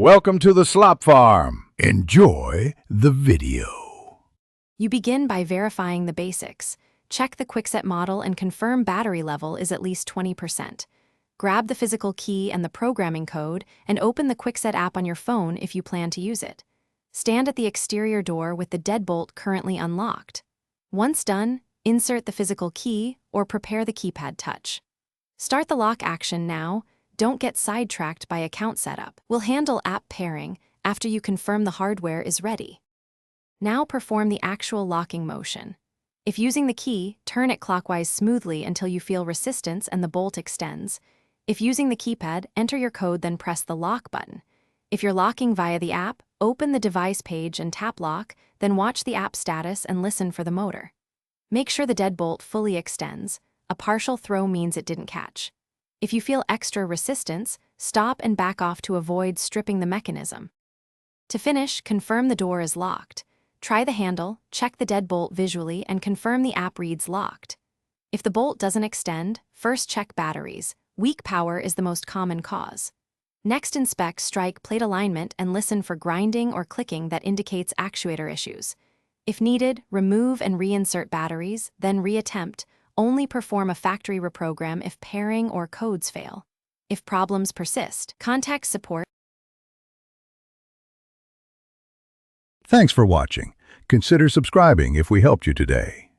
Welcome to the Slop Farm. Enjoy the video. You begin by verifying the basics. Check the Kwikset model and confirm battery level is at least 20%. Grab the physical key and the programming code and open the Kwikset app on your phone if you plan to use it. Stand at the exterior door with the deadbolt currently unlocked. Once done, insert the physical key or prepare the keypad touch. Start the lock action now. Don't get sidetracked by account setup. We'll handle app pairing after you confirm the hardware is ready. Now perform the actual locking motion. If using the key, turn it clockwise smoothly until you feel resistance and the bolt extends. If using the keypad, enter your code then press the lock button. If you're locking via the app, open the device page and tap lock, then watch the app status and listen for the motor. Make sure the deadbolt fully extends. A partial throw means it didn't catch. If you feel extra resistance, stop and back off to avoid stripping the mechanism. To finish, confirm the door is locked. Try the handle, check the deadbolt visually, and confirm the app reads locked. If the bolt doesn't extend, first check batteries. Weak power is the most common cause. Next, inspect strike plate alignment and listen for grinding or clicking that indicates actuator issues. If needed, remove and reinsert batteries, then reattempt. Only perform a factory reprogram if pairing or codes fail. If problems persist, contact support. Thanks for watching. Consider subscribing if we helped you today.